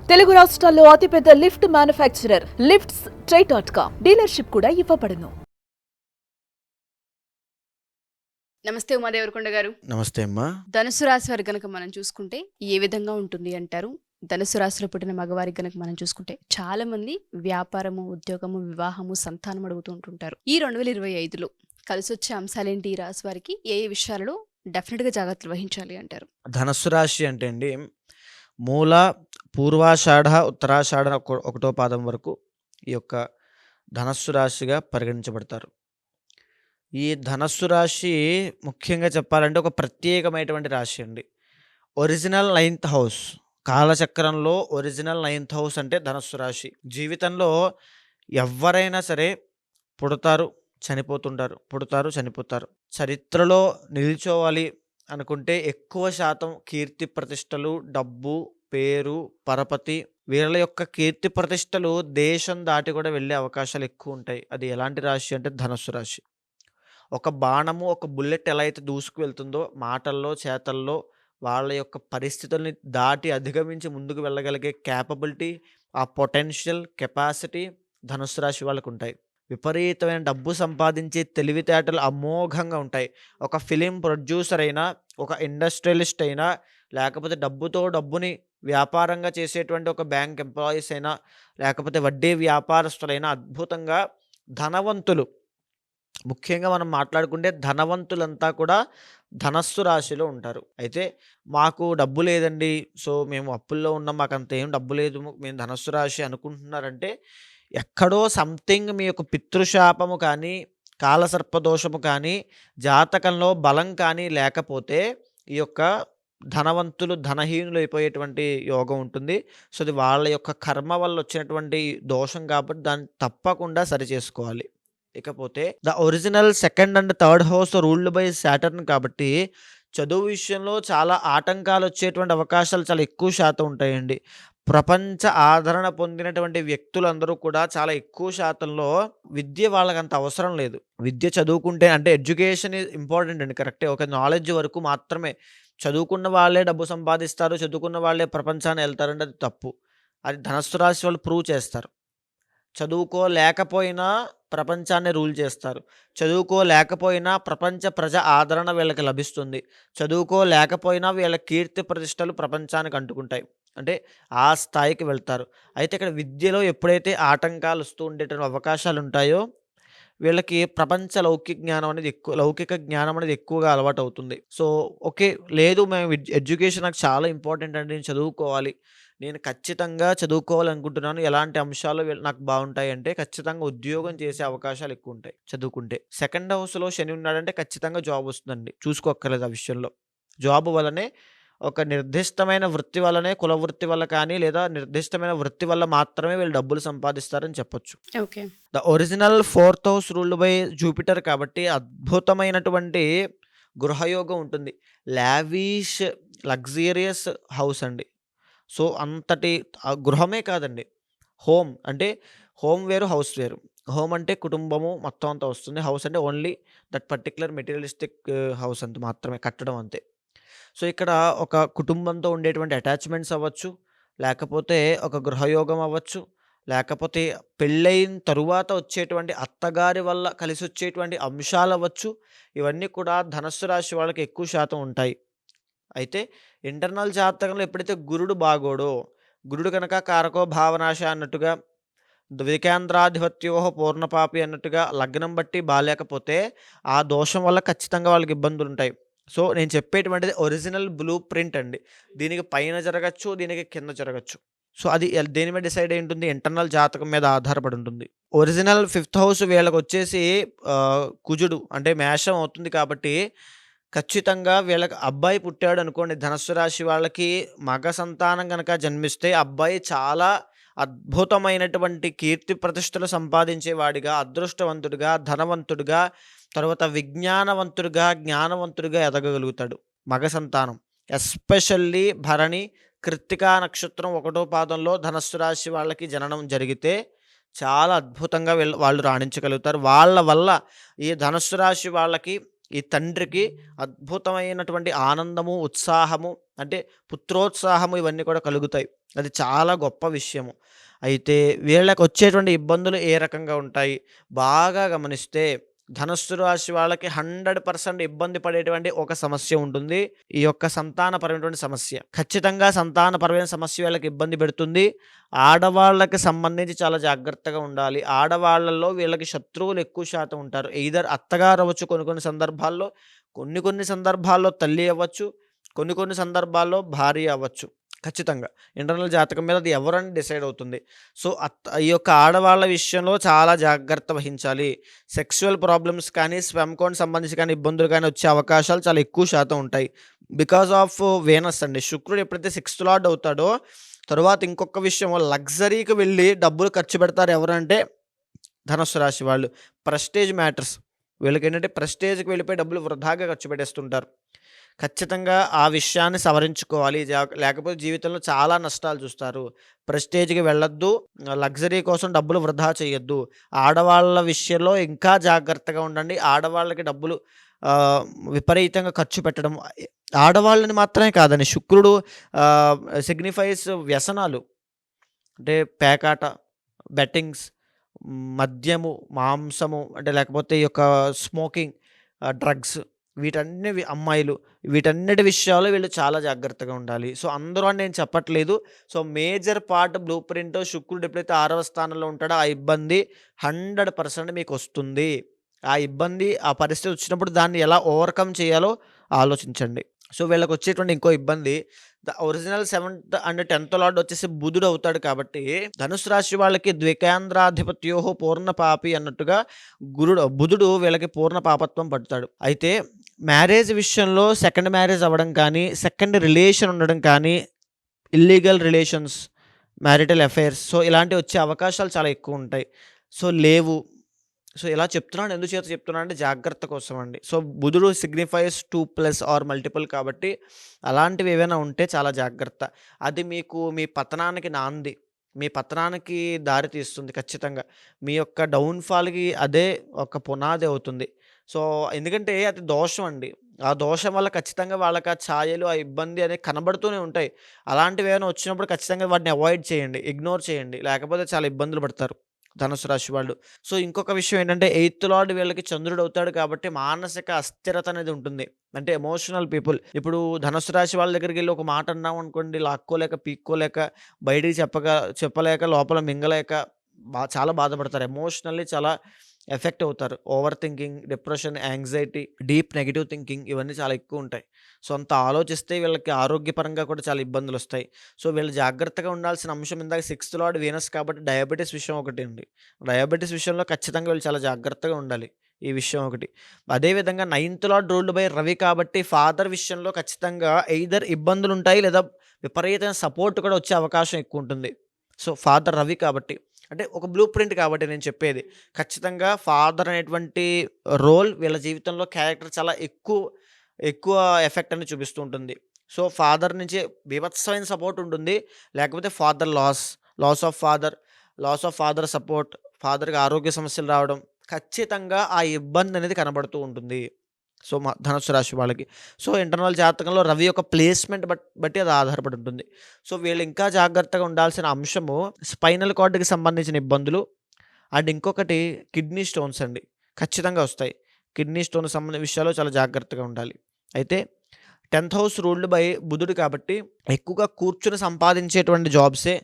తెలుగు రాష్ట్రాల్లో అతిపెద్ద lift manufacturer lifts ట్రై.com dealership కూడా ఇవ్వబడును. నమస్తే ఉమాదేవరకొండ గారు. నమస్తే అమ్మా. ధనుసు రాశి వారి గనక మనం చూసుకుంటే ఏ విధంగా ఉంటుంది అంటారు? ధనుసు రాశిలో పుట్టిన మగవారికి గనక మనం చూసుకుంటే చాలా మంది వ్యాపారము, ఉద్యోగము, వివాహము, సంతానం అడుగుతూ ఉంటుంటారు. ఈ 2025లో కలిసి వచ్చే అంశాలేంటి? ఈ రాశి వారికి ఏ విషయాలలో డెఫినెట్ గా జాగ్రత్తలు వహించాలి అంటారు? ధనస్సు రాశి అంటే అండి, మూల, పూర్వాషాఢ, ఉత్తరాషాఢ ఒకటో పాదం వరకు ఈ యొక్క ధనస్సు రాశిగా పరిగణించబడతారు. ఈ ధనస్సు రాశి ముఖ్యంగా చెప్పాలంటే ఒక ప్రత్యేకమైనటువంటి రాశి అండి. ఒరిజినల్ 9th హౌస్, కాలచక్రంలో ఒరిజినల్ 9th హౌస్ అంటే ధనస్సు రాశి. జీవితంలో ఎవరైనా సరే పుడతారు, చనిపోతుంటారు, పుడతారు, చనిపోతారు. చరిత్రలో నిలిచోవాలి అనుకుంటే ఎక్కువ శాతం కీర్తి ప్రతిష్టలు, డబ్బు, పేరు, పరపతి, వీళ్ళ యొక్క కీర్తి ప్రతిష్టలు దేశం దాటి కూడా వెళ్ళే అవకాశాలు ఎక్కువ ఉంటాయి. అది ఎలాంటి రాశి అంటే ధనస్సు రాశి. ఒక బాణము, ఒక బుల్లెట్ ఎలా అయితే దూసుకు వెళ్తుందో మాటల్లో, చేతల్లో వాళ్ళ యొక్క పరిస్థితుల్ని దాటి అధిగమించి ముందుకు వెళ్ళగలిగే క్యాపబిలిటీ, ఆ పొటెన్షియల్ కెపాసిటీ ధనుస్సు రాశి వాళ్ళకు ఉంటాయి. విపరీతమైన డబ్బు సంపాదించే తెలివితేటలు అమోఘంగా ఉంటాయి. ఒక ఫిలిం ప్రొడ్యూసర్ అయినా, ఒక ఇండస్ట్రియలిస్ట్ అయినా, లేకపోతే డబ్బుని వ్యాపారంగా చేసేటువంటి ఒక బ్యాంక్ ఎంప్లాయీస్ అయినా, లేకపోతే వడ్డీ వ్యాపారస్తులైనా అద్భుతంగా ధనవంతులు. ముఖ్యంగా మనం మాట్లాడుకుంటే ధనవంతులంతా కూడా ధనస్సు రాశిలో ఉంటారు. అయితే మాకు డబ్బు లేదండి, సో మేము అప్పుల్లో ఉన్నాం, మాకు అంత ఏం డబ్బు లేదు, మేము ధనస్సు రాశి అనుకుంటున్నారంటే ఎక్కడో సంథింగ్ మీ యొక్క పితృశాపము కానీ, కాలసర్పదోషము కానీ, జాతకంలో బలం కానీ లేకపోతే ఈ యొక్క ధనవంతులు ధనహీనులు అయిపోయేటువంటి యోగం ఉంటుంది. సో అది వాళ్ళ యొక్క కర్మ వల్ల వచ్చినటువంటి దోషం కాబట్టి దాన్ని తప్పకుండా సరిచేసుకోవాలి. ఇకపోతే the original 2nd and 3rd house ruled by Saturn కాబట్టి చదువు విషయంలో చాలా ఆటంకాలు వచ్చేటువంటి అవకాశాలు చాలా ఎక్కువ శాతం ఉంటాయండి. ప్రపంచ ఆదరణ పొందినటువంటి వ్యక్తులందరూ కూడా చాలా ఎక్కువ శాతంలో విద్య వాళ్ళకంత అవసరం లేదు. విద్య చదువుకుంటే అంటే ఎడ్యుకేషన్ ఈజ్ ఇంపార్టెంట్ అండి, కరెక్టే. ఒక నాలెడ్జ్ వరకు మాత్రమే. చదువుకున్న వాళ్ళే డబ్బు సంపాదిస్తారు, చదువుకున్న వాళ్ళే ప్రపంచాన్ని వెళ్తారంటే అది తప్పు. అది ధనస్సు రాశి వాళ్ళు ప్రూవ్ చేస్తారు. చదువుకోలేకపోయినా ప్రపంచాన్ని రూల్ చేస్తారు. చదువుకోలేకపోయినా ప్రపంచ ప్రజ ఆదరణ వీళ్ళకి లభిస్తుంది. చదువుకోలేకపోయినా వీళ్ళ కీర్తి ప్రతిష్టలు ప్రపంచానికి అంటుకుంటాయి. అంటే ఆ స్థాయికి వెళ్తారు. అయితే ఇక్కడ విద్యలో ఎప్పుడైతే ఆటంకాలు వస్తూ ఉండేటువంటి అవకాశాలు ఉంటాయో వీళ్ళకి ప్రపంచ లౌకిక జ్ఞానం అనేది ఎక్కువగా అలవాటు అవుతుంది. సో ఓకే, లేదు మేము ఎడ్యుకేషన్ నాకు చాలా ఇంపార్టెంట్ అండి, నేను చదువుకోవాలి, నేను ఖచ్చితంగా చదువుకోవాలనుకుంటున్నాను, ఎలాంటి అంశాలు నాకు బాగుంటాయి అంటే ఖచ్చితంగా ఉద్యోగం చేసే అవకాశాలు ఎక్కువ ఉంటాయి చదువుకుంటే. 2nd హౌస్లో శని ఉన్నాడంటే ఖచ్చితంగా జాబ్ వస్తుందండి, చూసుకోక్కర్లేదు ఆ విషయంలో. జాబ్ వల్లనే, ఒక నిర్దిష్టమైన వృత్తి వల్లనే, కుల వృత్తి వల్ల కానీ లేదా నిర్దిష్టమైన వృత్తి వల్ల మాత్రమే వీళ్ళు డబ్బులు సంపాదిస్తారని చెప్పొచ్చు. Okay. The original 4th house ruled by Jupiter కాబట్టి అద్భుతమైనటువంటి గృహయోగం ఉంటుంది. లావిష్ లగ్జరియస్ హౌస్ అండి. సో అంతటి గృహమే కాదండి, హోమ్ అంటే హోమ్ వేరు, హౌస్ వేరు. హోమ్ అంటే కుటుంబము మొత్తం అంతా వస్తుంది. హౌస్ అంటే only that particular materialistic house అంత మాత్రమే, కట్టడం అంతే. సో ఇక్కడ ఒక కుటుంబంతో ఉండేటువంటి అటాచ్మెంట్స్ అవ్వచ్చు, లేకపోతే ఒక గృహయోగం అవ్వచ్చు, లేకపోతే పెళ్ళైన తరువాత వచ్చేటువంటి అత్తగారి వల్ల కలిసి వచ్చేటువంటి అంశాలు అవ్వచ్చు. ఇవన్నీ కూడా ధనస్సు రాశి వాళ్ళకి ఎక్కువ శాతం ఉంటాయి. అయితే ఇంటర్నల్ జాతకంలో ఎప్పుడైతే గురుడు బాగోడో, గురుడు కనుక కారకో భావనాశ అన్నట్టుగా, ద్వికేంద్రాధిపత్యోహ పూర్ణపాపి అన్నట్టుగా లగ్నం బట్టి బాలేకపోతే ఆ దోషం వల్ల ఖచ్చితంగా వాళ్ళకి ఇబ్బందులు ఉంటాయి. సో నేను చెప్పేటువంటిది ఒరిజినల్ బ్లూ ప్రింట్ అండి. దీనికి పైన జరగచ్చు, దీనికి కింద జరగచ్చు. సో అది దేని మీద డిసైడ్ అయి ఉంటుంది? ఇంటర్నల్ జాతకం మీద ఆధారపడి ఉంటుంది. ఒరిజినల్ 5th హౌస్ వీళ్ళకి వచ్చేసి కుజుడు అంటే మేషం అవుతుంది కాబట్టి ఖచ్చితంగా వీళ్ళకి అబ్బాయి పుట్టాడు అనుకోండి, ధనస్సు రాశి వాళ్ళకి మగ సంతానం కనుక జన్మిస్తే అబ్బాయి చాలా అద్భుతమైనటువంటి కీర్తి ప్రతిష్టలు సంపాదించేవాడిగా, అదృష్టవంతుడిగా, ధనవంతుడిగా, తర్వాత విజ్ఞానవంతుడిగా, జ్ఞానవంతుడిగా ఎదగగలుగుతాడు మగ సంతానం. ఎస్పెషల్లీ భరణి, కృత్తికా నక్షత్రం 1వ పాదంలో ధనస్సు రాశి వాళ్ళకి జననం జరిగితే చాలా అద్భుతంగా వాళ్ళు రాణించగలుగుతారు. వాళ్ళ వల్ల ఈ ధనస్సు రాశి వాళ్ళకి ఈ తండ్రికి అద్భుతమైనటువంటి ఆనందము, ఉత్సాహము అంటే పుత్రోత్సాహము ఇవన్నీ కూడా కలుగుతాయి. అది చాలా గొప్ప విషయము. అయితే వీళ్ళకొచ్చేటువంటి ఇబ్బందులు ఏ రకంగా ఉంటాయి? బాగా గమనిస్తే ధనుస్సు రాశి వాళ్ళకి 100% ఇబ్బంది పడేటువంటి ఒక సమస్య ఉంటుంది. ఈ యొక్క సంతానపరమైనటువంటి సమస్య. ఖచ్చితంగా సంతానపరమైన సమస్య వీళ్ళకి ఇబ్బంది పెడుతుంది. ఆడవాళ్ళకి సంబంధించి చాలా జాగ్రత్తగా ఉండాలి. ఆడవాళ్ళలో వీళ్ళకి శత్రువులు ఎక్కువ శాతం ఉంటారు. ఎయిదర్ అత్తగారు అవ్వచ్చు కొన్ని సందర్భాల్లో, కొన్ని సందర్భాల్లో తల్లి అవ్వచ్చు, కొన్ని సందర్భాల్లో భార్య అవ్వచ్చు. ఖచ్చితంగా. ఇంటర్నల్ జాతకం మీద అది ఎవరని డిసైడ్ అవుతుంది. సో, ఈ యొక్క ఆడవాళ్ళ విషయంలో చాలా జాగ్రత్త వహించాలి. సెక్సువల్ ప్రాబ్లమ్స్ కానీ, స్పెర్మ్ కౌంట్ సంబంధించి కానీ ఇబ్బందులు కానీ వచ్చే అవకాశాలు చాలా ఎక్కువ శాతం ఉంటాయి. బికాస్ ఆఫ్ వీనస్ అండి. శుక్రుడు ఎప్పుడైతే 6th లార్డ్ అవుతాడో, తరువాత ఇంకొక విషయం లగ్జరీకి వెళ్ళి డబ్బులు ఖర్చు పెడతారు ఎవరంటే ధనుస్సు రాశి వాళ్ళు. Prestige matters. వీళ్ళకేంటంటే ప్రెస్టేజ్‌కి వెళ్ళిపోయి డబ్బులు వృధాగా ఖర్చు పెట్టేస్తుంటారు. ఖచ్చితంగా ఆ విషయాన్ని సవరించుకోవాలి. లేకపోతే జీవితంలో చాలా నష్టాలు చూస్తారు. ప్రెస్టేజ్‌కి వెళ్ళొద్దు. లగ్జరీ కోసం డబ్బులు వృధా చేయొద్దు. ఆడవాళ్ళ విషయంలో ఇంకా జాగ్రత్తగా ఉండండి. ఆడవాళ్ళకి డబ్బులు విపరీతంగా ఖర్చు పెట్టడం. ఆడవాళ్ళని మాత్రమే కాదండి. శుక్రుడు సిగ్నిఫైస్ వ్యసనాలు. అంటే పేకాట, బెట్టింగ్స్, మద్యము, మాంసము అంటే లేకపోతే ఈ యొక్క స్మోకింగ్, డ్రగ్స్ అమ్మాయిలు వీటన్నిటి విషయాల్లో వీళ్ళు చాలా జాగ్రత్తగా ఉండాలి. సో, అందరూ అని నేను చెప్పట్లేదు. So, major part blue print శుక్రుడు ఎప్పుడైతే 6వ స్థానంలో ఉంటాడో ఆ ఇబ్బంది 100% మీకొస్తుంది. ఆ ఇబ్బంది, ఆ పరిస్థితి వచ్చినప్పుడు దాన్ని ఎలా ఓవర్‌కమ్ చేయాలో ఆలోచించండి. సో, వీళ్ళకొచ్చేటువంటి ఇంకో ఇబ్బంది original 7th and 10th lord వచ్చేసి బుధుడు అవుతాడు కాబట్టి ధనుసు రాశి వాళ్ళకి ద్వికేంద్రాధిపత్యోహో పూర్ణ పాపి అన్నట్టుగా బుధుడు వీళ్ళకి పూర్ణ పాపత్వం పడతాడు. అయితే మ్యారేజ్ విషయంలో సెకండ్ మ్యారేజ్ అవ్వడం కానీ, సెకండ్ రిలేషన్ ఉండడం కానీ, illegal relations, marital affairs so, ఇలాంటివి వచ్చే అవకాశాలు చాలా ఎక్కువ ఉంటాయి. సో, లేవు. సో, ఇలా చెప్తున్నాను. ఎందుచేత చెప్తున్నాను అంటే జాగ్రత్త కోసం అండి. సో, బుధుడు సిగ్నిఫైస్ 2+ ఆర్ మల్టిపుల్ కాబట్టి అలాంటివి ఏవైనా ఉంటే చాలా జాగ్రత్త. అది మీకు మీ పతనానికి నాంది. మీ పతనానికి దారి తీస్తుంది ఖచ్చితంగా. మీ యొక్క డౌన్‌ఫాల్‌కి అదే ఒక పునాది అవుతుంది. సో, ఎందుకంటే అది దోషం అండి. ఆ దోషం వల్ల ఖచ్చితంగా వాళ్ళకి ఆ ఛాయలు, ఆ ఇబ్బంది అనేది కనబడుతూనే ఉంటాయి. అలాంటివి ఏమైనా వచ్చినప్పుడు ఖచ్చితంగా వాటిని అవాయిడ్ చేయండి. ఇగ్నోర్ చేయండి. లేకపోతే చాలా ఇబ్బందులు పడతారు ధనుసు రాశి వాళ్ళు. సో, ఇంకొక విషయం ఏంటంటే 8th లార్డ్ వీళ్ళకి చంద్రుడు అవుతాడు కాబట్టి మానసిక అస్థిరత అనేది ఉంటుంది. అంటే ఎమోషనల్ పీపుల్. ఇప్పుడు ధనుసు రాశి వాళ్ళ దగ్గరికెళ్ళి ఒక మాట అన్నామనుకోండి, లాక్కోలేక, పీక్కోలేక, బయటికి చెప్పలేక, లోపల మింగలేక చాలా బాధపడతారు. ఎమోషనల్లీ చాలా ఎఫెక్ట్ అవుతారు. Over thinking, depression, anxiety, deep negative thinking ఇవన్నీ చాలా ఎక్కువుంటాయి. సో, అంత ఆలోచిస్తే వీళ్ళకి ఆరోగ్యపరంగా కూడా చాలా ఇబ్బందులొస్తాయి. సో, వీళ్ళు జాగ్రత్తగా ఉండాల్సిన అంశం ఇందాక 6th లార్డ్ వీనస్ కాబట్టి డయాబెటిస్ విషయం ఒకటి అండి. డయాబెటిస్ విషయంలో ఖచ్చితంగా వీళ్ళు చాలా జాగ్రత్తగా ఉండాలి. ఈ విషయం ఒకటి. అదేవిధంగా 9th lord ruled by Ravi కాబట్టి ఫాదర్ విషయంలో ఖచ్చితంగా ఎయిదర్ ఇబ్బందులుంటాయి లేదా విపరీతమైన సపోర్ట్ కూడా వచ్చే అవకాశం ఎక్కువుంటుంది. సో, ఫాదర్ రవి కాబట్టి. అంటే ఒక బ్లూ ప్రింట్ కాబట్టి నేను చెప్పేది. ఖచ్చితంగా ఫాదర్ అనేటువంటి రోల్ వీళ్ళ జీవితంలో క్యారెక్టర్ చాలా ఎక్కువ ఎఫెక్ట్ అనేది చూపిస్తూ ఉంటుంది. సో, ఫాదర్ నుంచి బీభత్సమైన సపోర్ట్ ఉంటుంది. లేకపోతే father loss of father support, ఫాదర్‌కి ఆరోగ్య సమస్యలు రావడం ఖచ్చితంగా ఆ ఇబ్బంది అనేది కనబడుతూ ఉంటుంది. సో, ధనుస్సు రాశి వాళ్ళకి. సో, ఇంటర్నల్ జాతకంలో రవి యొక్క ప్లేస్‌మెంట్ బట్టి అది ఆధారపడి ఉంటుంది. సో, వీళ్ళు ఇంకా జాగ్రత్తగా ఉండాల్సిన అంశము స్పైనల్ కార్డ్‌కి సంబంధించిన ఇబ్బందులు అండ్ ఇంకొకటి కిడ్నీ స్టోన్స్ అండి. ఖచ్చితంగా వస్తాయి. కిడ్నీ స్టోన్ సంబంధించిన విషయాల్లో చాలా జాగ్రత్తగా ఉండాలి. అయితే 10th హౌస్ రూల్డ్ బై బుధుడు కాబట్టి ఎక్కువగా కూర్చొని సంపాదించేటువంటి జాబ్సే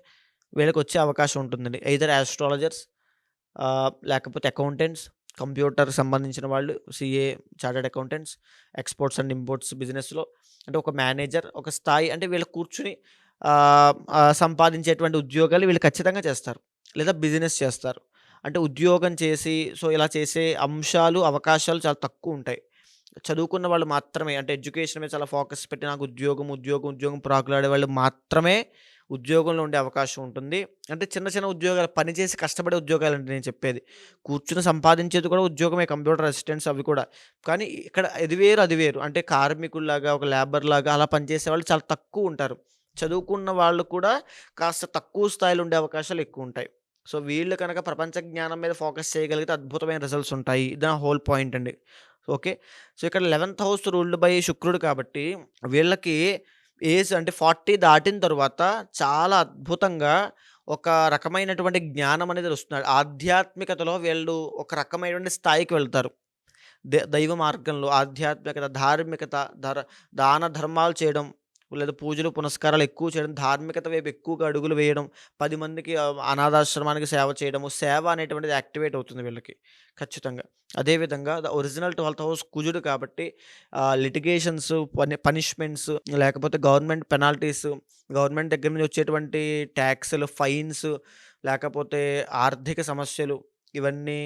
వీళ్ళకొచ్చే అవకాశం ఉంటుందండి. ఎయిదర్ యాస్ట్రాలజర్స్ లేకపోతే అకౌంటెంట్స్, కంప్యూటర్‌కి సంబంధించిన వాళ్ళు, CA, chartered accountants, exports and imports బిజినెస్‌లో అంటే ఒక మేనేజర్, ఒక స్థాయి అంటే వీళ్ళు కూర్చొని సంపాదించేటువంటి ఉద్యోగాలు వీళ్ళు ఖచ్చితంగా చేస్తారు. లేదా బిజినెస్ చేస్తారు. అంటే ఉద్యోగం చేసి సో, ఇలా చేసే అంశాలు, అవకాశాలు చాలా తక్కువుంటాయి. చదువుకున్న వాళ్ళు మాత్రమే అంటే ఎడ్యుకేషన్ మీద చాలా ఫోకస్ పెట్టి నాకు ఉద్యోగం ప్రాకులాడే వాళ్ళు మాత్రమే ఉద్యోగంలో ఉండే అవకాశం ఉంటుంది. అంటే చిన్న ఉద్యోగాలు పని చేసి కష్టపడే ఉద్యోగాలండి నేను చెప్పేది. కూర్చొని సంపాదించేది కూడా ఉద్యోగమే కంప్యూటర్ అసిస్టెంట్స్ అవి కూడా. కానీ ఇక్కడ ఇది వేరు, అది వేరు. అంటే కార్మికుల్లాగా, ఒక లేబర్‌లాగా అలా పనిచేసేవాళ్ళు చాలా తక్కువుంటారు. చదువుకున్న వాళ్ళు కూడా కాస్త తక్కువ స్థాయిలో ఉండే అవకాశాలు ఎక్కువుంటాయి. సో, వీళ్ళు కనుక ప్రపంచ జ్ఞానం మీద ఫోకస్ చేయగలిగితే అద్భుతమైన రిజల్ట్స్ ఉంటాయి. ఇది నా హోల్ పాయింట్ అండి. ఓకే. సో ఇక్కడ 11th హౌస్ రూల్డ్ బై శుక్రుడు కాబట్టి వీళ్ళకి ఏజ్ అంటే 40 దాటిన తర్వాత చాలా అద్భుతంగా ఒక రకమైనటువంటి జ్ఞానం అనేది వస్తుంది. ఆధ్యాత్మికతలో వీళ్ళు ఒక రకమైనటువంటి స్థాయికి వెళ్తారు. దైవ మార్గంలో ఆధ్యాత్మికత, ధార్మికత, దాన ధర్మాలు చేయడం, లేదా పూజలు పునస్కారాలు ఎక్కువ చేయడం, ధార్మికత వైపు ఎక్కువగా అడుగులు వేయడం, 10 మందికి అనాథాశ్రమానికి సేవ చేయడము, సేవ అనేటువంటిది యాక్టివేట్ అవుతుంది వీళ్ళకి ఖచ్చితంగా. అదేవిధంగా ఒరిజినల్ 12th హౌస్ కుజుడు కాబట్టి లిటిగేషన్స్, పనిష్మెంట్స్, లేకపోతే గవర్నమెంట్ పెనాల్టీస్, గవర్నమెంట్ దగ్గర నుంచి వచ్చేటువంటి ట్యాక్స్లు, ఫైన్స్, లేకపోతే ఆర్థిక సమస్యలు, ఇవన్నీ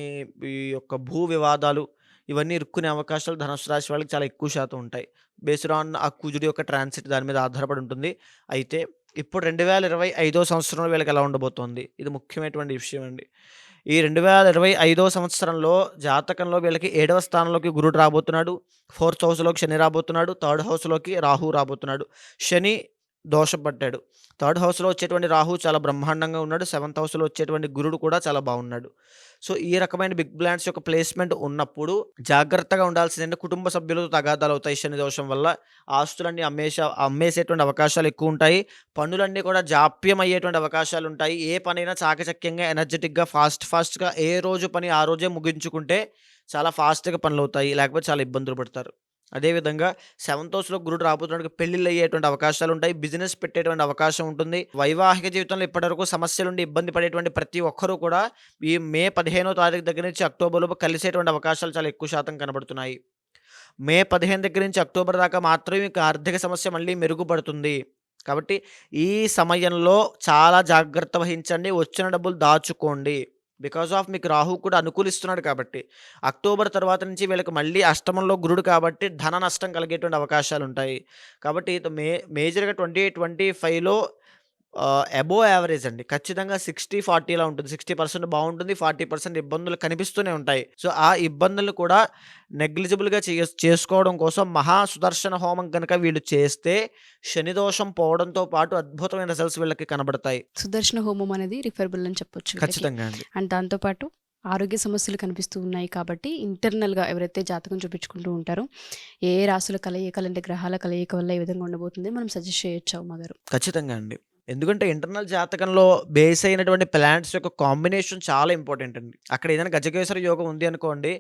ఈ యొక్క భూ వివాదాలు, ఇవన్నీ ఇరుక్కునే అవకాశాలు ధనుసు రాశి వాళ్ళకి చాలా ఎక్కువ శాతం ఉంటాయి. బేస్డ్ ఆన్ ఆ కుజుడి యొక్క ట్రాన్సిట్ దాని మీద ఆధారపడి ఉంటుంది. అయితే ఇప్పుడు 2025వ సంవత్సరంలో వీళ్ళకి ఎలా ఉండబోతోంది, ఇది ముఖ్యమైనటువంటి విషయం అండి. ఈ 2025వ సంవత్సరంలో జాతకంలో వీళ్ళకి 7వ స్థానంలోకి గురుడు రాబోతున్నాడు, 4th హౌస్లోకి శని రాబోతున్నాడు, 3rd హౌస్లోకి రాహు రాబోతున్నాడు. శని దోషపడ్డాడు. 3rd హౌస్లో వచ్చేటువంటి రాహు చాలా బ్రహ్మాండంగా ఉన్నాడు. 7th హౌస్లో వచ్చేటువంటి గురుడు కూడా చాలా బాగున్నాడు. సో ఈ రకమైన బిగ్ ప్లాన్స్ యొక్క ప్లేస్మెంట్ ఉన్నప్పుడు జాగ్రత్తగా ఉండాల్సిందంటే కుటుంబ సభ్యులతో తగాదాలు అవుతాయి. శని దోషం వల్ల ఆస్తులన్నీ అమ్మేసేటువంటి అవకాశాలు ఎక్కువ ఉంటాయి. పనులన్నీ కూడా జాప్యం అయ్యేటువంటి అవకాశాలు ఉంటాయి. ఏ పనైనా చాకచక్యంగా, ఎనర్జెటిక్గా, ఫాస్ట్గా ఏ రోజు పని ఆ రోజే ముగించుకుంటే చాలా ఫాస్ట్గా పనులు అవుతాయి. లేకపోతే చాలా ఇబ్బందులు పడతారు. అదేవిధంగా 7th హౌస్లో గురుడు రాబోతున్నప్పుడు పెళ్లిళ్ళు అయ్యేటువంటి అవకాశాలు ఉంటాయి. బిజినెస్ పెట్టేటువంటి అవకాశం ఉంటుంది. వైవాహిక జీవితంలో ఇప్పటివరకు సమస్యలుండి ఇబ్బంది పడేటువంటి ప్రతి ఒక్కరూ కూడా ఈ మే 15వ తారీఖు దగ్గర నుంచి అక్టోబర్లోపు కలిసేటువంటి అవకాశాలు చాలా ఎక్కువ శాతం కనబడుతున్నాయి. మే 15 దగ్గర నుంచి అక్టోబర్ దాకా మాత్రమే మీకు ఆర్థిక సమస్య మళ్ళీ మెరుగుపడుతుంది. కాబట్టి ఈ సమయంలో చాలా జాగ్రత్త వహించండి. వచ్చిన డబ్బులు దాచుకోండి. బికాజ్ ఆఫ్ మీకు రాహు కూడా అనుకూలిస్తున్నాడు కాబట్టి అక్టోబర్ తర్వాత నుంచి వీళ్ళకి మళ్ళీ అష్టమంలో గురుడు కాబట్టి ధన నష్టం కలిగేటువంటి అవకాశాలు ఉంటాయి. కాబట్టి మేజర్గా 2025లో అబోవ్ యావరేజ్ అండి. ఖచ్చితంగా 60-40 ఉంటుంది. 60% బాగుంటుంది, 40% ఇబ్బందులు కనిపిస్తూనే ఉంటాయి. సో ఆ ఇబ్బందులు కూడా నెగ్లిజిబుల్గా చేసుకోవడం కోసం మహా సుదర్శన హోమం కనుక వీళ్ళు చేస్తే శని దోషం పోవడంతో పాటు అద్భుతమైన రిజల్ట్స్ వీళ్ళకి కనబడతాయి. సుదర్శన హోమం అనేది రిఫరబుల్ అని చెప్పొచ్చు వీళ్ళకి. ఖచ్చితంగా అండి. అండ్ దాంతోపాటు ఆరోగ్య సమస్యలు కనిపిస్తూ ఉన్నాయి కాబట్టి ఇంటర్నల్గా ఎవరైతే జాతకం చూపించుకుంటూ ఉంటారో ఏ రాసుల కలయికలు అంటే గ్రహాల కలయిక వల్ల ఏ విధంగా ఉండబోతుంది మనం సజెస్ట్ చేయొచ్చు అమ్మగారు? ఖచ్చితంగా అండి. ఎందుకంటే ఇంటర్నల్ జాతకంలో బేస్ అయినటువంటి ప్లాంట్స్ యొక్క కాంబినేషన్ చాలా ఇంపార్టెంట్ అండి. అక్కడ ఏదైనా గజకేసరి యోగం ఉంది అనుకోండి,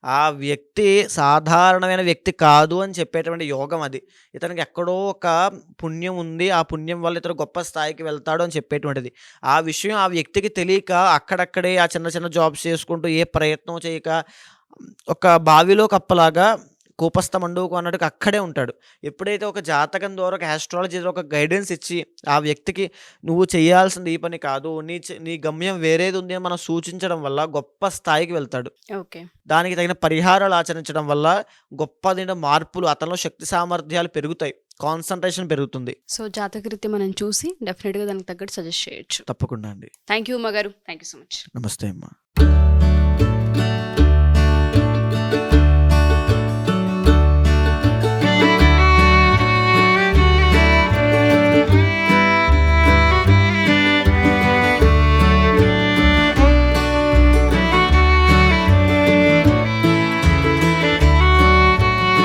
ఆ వ్యక్తి సాధారణమైన వ్యక్తి కాదు అని చెప్పేటువంటి యోగం అది. ఇతనికి ఎక్కడో ఒక పుణ్యం ఉంది, ఆ పుణ్యం వల్ల ఇతను గొప్ప స్థాయికి వెళ్తాడు అని చెప్పేటువంటిది. ఆ విషయం ఆ వ్యక్తికి తెలియక అక్కడక్కడే ఆ చిన్న చిన్న జాబ్స్ చేసుకుంటూ ఏ ప్రయత్నం చేయక ఒక బావిలో కప్పలాగా కూపస్థ మండువుకు అన్నట్టుగా అక్కడే ఉంటాడు. ఎప్పుడైతే ఒక జాతకం ద్వారా, ఒక ఆస్ట్రాలజీ ద్వారా ఒక గైడెన్స్ ఇచ్చి ఆ వ్యక్తికి నువ్వు చేయాల్సింది ఈ పని కాదు, నీ గమ్యం వేరేది ఉంది అని మనం సూచించడం వల్ల గొప్ప స్థాయికి వెళ్తాడు. ఓకే. దానికి తగిన పరిహారాలు ఆచరించడం వల్ల గొప్పదైన మార్పులు, అతనిలో శక్తి సామర్థ్యాలు పెరుగుతాయి, కాన్సన్ట్రేషన్ పెరుగుతుంది. సో జాతకరీత్యా మనం చూసి డెఫినెట్గా దానికి తగ్గట్టు సజెస్ట్ చేయొచ్చు. తప్పకుండా అండి. థ్యాంక్ యూ అమ్మగారు. Thank you so much. నమస్తే అమ్మా.